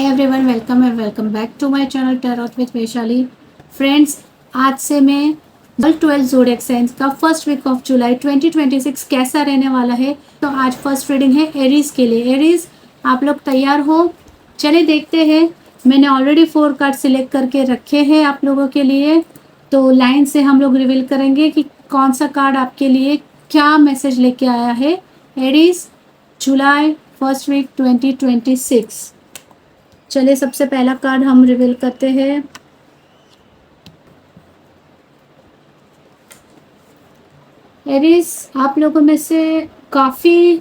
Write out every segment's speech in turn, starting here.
Hi everyone, welcome and welcome back to my channel tarot with Vaishali. Friends, आज से मैं 12 zodiac science का first week of July 2026 कैसा रहने वाला है। तो आज फर्स्ट रीडिंग है एरीज के लिए। एरीज, आप लोग तैयार हो? चलिए देखते हैं। मैंने ऑलरेडी 4 कार्ड सिलेक्ट करके रखे हैं आप लोगों के लिए, तो लाइन से हम लोग रिवील करेंगे कि कौन सा कार्ड आपके लिए क्या मैसेज लेके आया है। एरीज, जुलाई फर्स्ट वीक 2026। चलिए सबसे पहला कार्ड हम रिवील करते हैं। एरीज, आप लोगों में से काफ़ी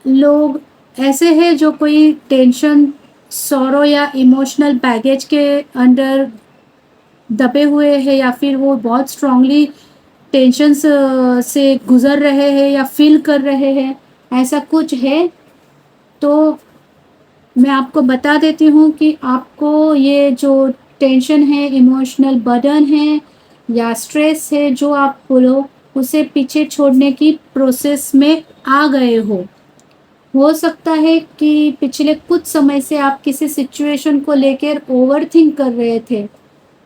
लोग ऐसे हैं जो कोई टेंशन, सॉरो या इमोशनल बैगेज के अंडर दबे हुए हैं, या फिर वो बहुत स्ट्रांगली टेंशन से गुजर रहे हैं या फील कर रहे हैं, ऐसा कुछ है। तो मैं आपको बता देती हूँ कि आपको ये जो टेंशन है, इमोशनल बर्डन है या स्ट्रेस है, जो आप बोलो, उसे पीछे छोड़ने की प्रोसेस में आ गए हो सकता है कि पिछले कुछ समय से आप किसी सिचुएशन को लेकर ओवरथिंक कर रहे थे।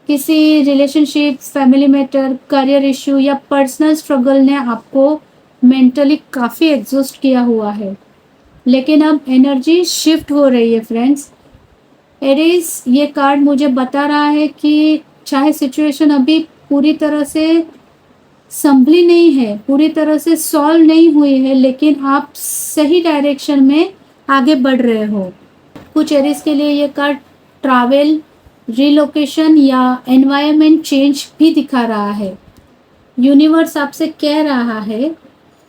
किसी relationship, family matter, career issue या पर्सनल स्ट्रगल ने आपको मेंटली काफ़ी एग्जॉस्ट किया हुआ है, लेकिन अब एनर्जी शिफ्ट हो रही है। फ्रेंड्स, एरीज, ये कार्ड मुझे बता रहा है कि चाहे सिचुएशन अभी पूरी तरह से संभली नहीं है, पूरी तरह से सॉल्व नहीं हुई है, लेकिन आप सही डायरेक्शन में आगे बढ़ रहे हो। कुछ एरीज के लिए ये कार्ड ट्रैवल, रिलोकेशन या एनवायरनमेंट चेंज भी दिखा रहा है। यूनिवर्स आपसे कह रहा है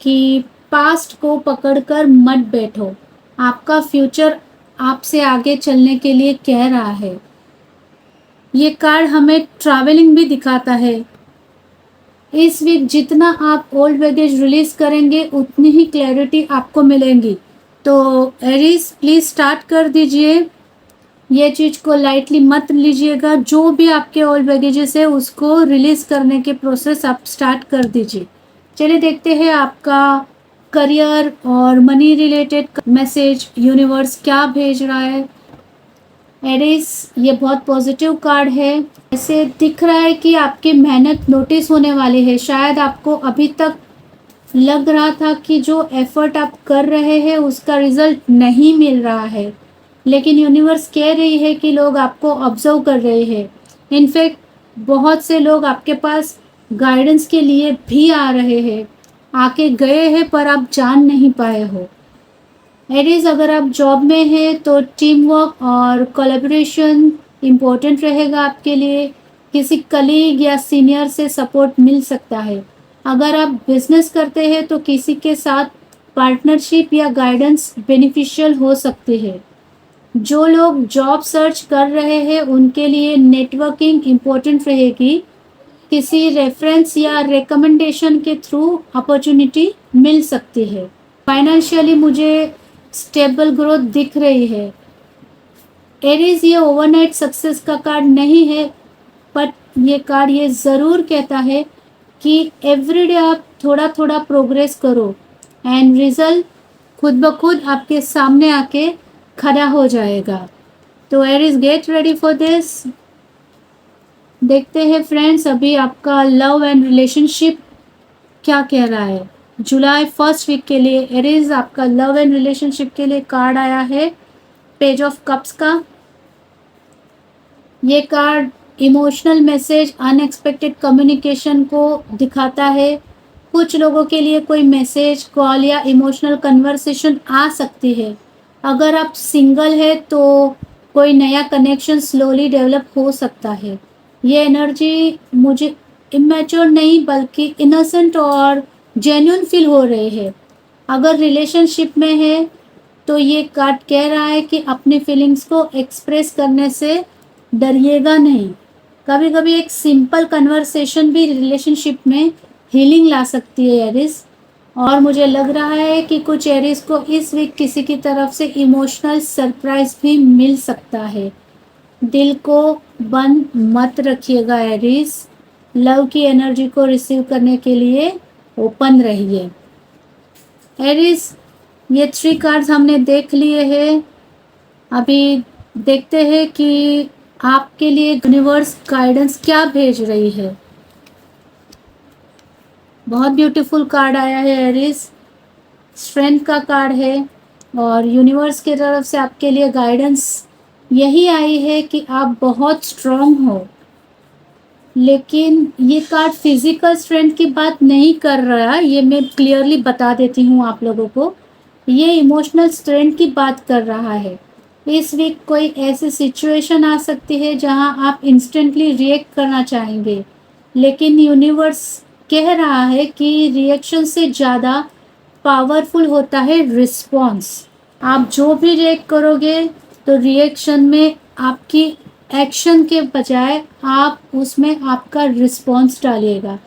कि पास्ट को पकड़कर मत बैठो, आपका फ्यूचर आपसे आगे चलने के लिए कह रहा है। ये कार्ड हमें ट्रैवलिंग भी दिखाता है। इस वीक जितना आप ओल्ड बैगेज रिलीज करेंगे, उतनी ही क्लैरिटी आपको मिलेंगी। तो एरीज, प्लीज स्टार्ट कर दीजिए। ये चीज़ को लाइटली मत लीजिएगा। जो भी आपके ओल्ड बैगेजेस है, उसको रिलीज करने के प्रोसेस आप स्टार्ट कर दीजिए। चलिए देखते हैं आपका करियर और मनी रिलेटेड मैसेज यूनिवर्स क्या भेज रहा है। एरीज, ये बहुत पॉजिटिव कार्ड है। ऐसे दिख रहा है कि आपकी मेहनत नोटिस होने वाली है। शायद आपको अभी तक लग रहा था कि जो एफर्ट आप कर रहे हैं उसका रिजल्ट नहीं मिल रहा है, लेकिन यूनिवर्स कह रही है कि लोग आपको ऑब्जर्व कर रहे हैं। इनफैक्ट बहुत से लोग आपके पास गाइडेंस के लिए भी आ रहे हैं, आके गए हैं, पर आप जान नहीं पाए हो। एरीज, अगर आप जॉब में हैं तो टीम वर्क और कोलैबोरेशन इम्पोर्टेंट रहेगा आपके लिए। किसी कलीग या सीनियर से सपोर्ट मिल सकता है। अगर आप बिजनेस करते हैं तो किसी के साथ पार्टनरशिप या गाइडेंस बेनिफिशियल हो सकती है। जो लोग जॉब सर्च कर रहे हैं उनके लिए नेटवर्किंग इम्पोर्टेंट रहेगी। किसी रेफरेंस या रिकमेंडेशन के थ्रू अपॉर्चुनिटी मिल सकती है। फाइनेंशियली मुझे स्टेबल ग्रोथ दिख रही है। एरीज, ये ओवरनाइट सक्सेस का कार्ड नहीं है, पर ये कार्ड ये ज़रूर कहता है कि एवरीडे आप थोड़ा थोड़ा प्रोग्रेस करो एंड रिजल्ट खुद ब खुद आपके सामने आके खड़ा हो जाएगा। तो Aries, get ready for this. देखते हैं फ्रेंड्स, अभी आपका लव एंड रिलेशनशिप क्या कह रहा है। जुलाई फर्स्ट वीक के लिए एरीज, आपका लव एंड रिलेशनशिप के लिए कार्ड आया है पेज ऑफ कप्स का। ये card emotional message, unexpected communication को दिखाता है। कुछ लोगों के लिए कोई मैसेज, कॉल या इमोशनल कन्वर्सेशन आ सकती है। अगर आप सिंगल है तो कोई नया कनेक्शन स्लोली डेवलप हो सकता है। ये एनर्जी मुझे इमेच्योर नहीं बल्कि इनोसेंट और जेन्युइन फील हो रहे हैं। अगर रिलेशनशिप में है तो ये कार्ड कह रहा है कि अपनी फीलिंग्स को एक्सप्रेस करने से डरिएगा नहीं। कभी कभी एक सिंपल कन्वर्सेशन भी रिलेशनशिप में हीलिंग ला सकती है एरीज। और मुझे लग रहा है कि कुछ एरीज को इस वीक किसी की तरफ से इमोशनल सरप्राइज भी मिल सकता है। दिल को बंद मत रखिएगा एरीज। लव की एनर्जी को रिसीव करने के लिए ओपन रहिए। एरीज, ये 3 कार्ड्स हमने देख लिए हैं। अभी देखते हैं कि आपके लिए यूनिवर्स गाइडेंस क्या भेज रही है। बहुत ब्यूटीफुल कार्ड आया है एरीज, स्ट्रेंथ का कार्ड है और यूनिवर्स की तरफ से आपके लिए गाइडेंस यही आई है कि आप बहुत स्ट्रांग हो। लेकिन ये कार्ड फिजिकल स्ट्रेंथ की बात नहीं कर रहा, ये मैं क्लियरली बता देती हूँ आप लोगों को। ये इमोशनल स्ट्रेंथ की बात कर रहा है। इस वीक कोई ऐसी सिचुएशन आ सकती है जहां आप इंस्टेंटली रिएक्ट करना चाहेंगे, लेकिन यूनिवर्स कह रहा है कि रिएक्शन से ज़्यादा पावरफुल होता है रिस्पॉन्स। आप जो भी रिएक्ट करोगे तो रिएक्शन में आपकी एक्शन के बजाय आप उसमें आपका रिस्पॉन्स डालिएगा।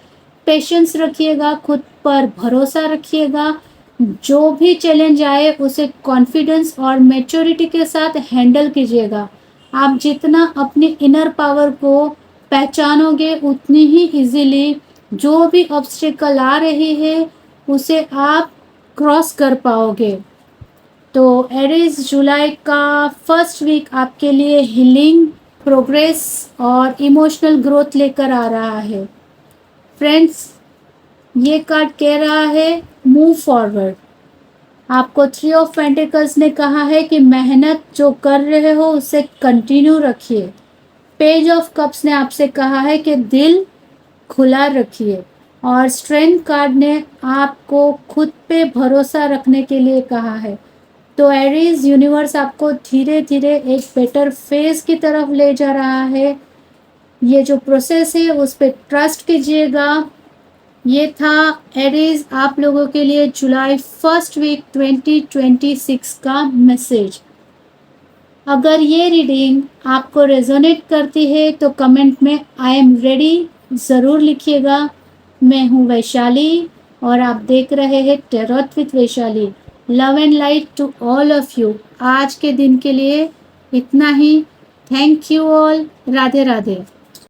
पेशेंस रखिएगा, खुद पर भरोसा रखिएगा। जो भी चैलेंज आए उसे कॉन्फिडेंस और मैच्योरिटी के साथ हैंडल कीजिएगा। आप जितना अपनी इनर पावर को पहचानोगे उतनी ही इजीली जो भी ऑब्स्टिकल आ रही है उसे आप क्रॉस कर पाओगे। तो एरीज, जुलाई का फर्स्ट वीक आपके लिए हीलिंग, प्रोग्रेस और इमोशनल ग्रोथ लेकर आ रहा है। फ्रेंड्स, ये कार्ड कह रहा है मूव फॉरवर्ड। आपको थ्री ऑफ पेंटिकल्स ने कहा है कि मेहनत जो कर रहे हो उसे कंटिन्यू रखिए। पेज ऑफ कप्स ने आपसे कहा है कि दिल खुला रखिए और स्ट्रेंथ कार्ड ने आपको खुद पे भरोसा रखने के लिए कहा है। तो एरीज, यूनिवर्स आपको धीरे धीरे एक बेटर फेज की तरफ ले जा रहा है। ये जो प्रोसेस है उस पर ट्रस्ट कीजिएगा। ये था एरीज आप लोगों के लिए जुलाई फर्स्ट वीक 2026 का मैसेज। अगर ये रीडिंग आपको रेजोनेट करती है तो कमेंट में आई एम रेडी ज़रूर लिखिएगा। मैं हूँ वैशाली और आप देख रहे हैं tarot with Vaishali. Love and light to all of you. आज के दिन के लिए इतना ही। Thank you all. Radhe Radhe.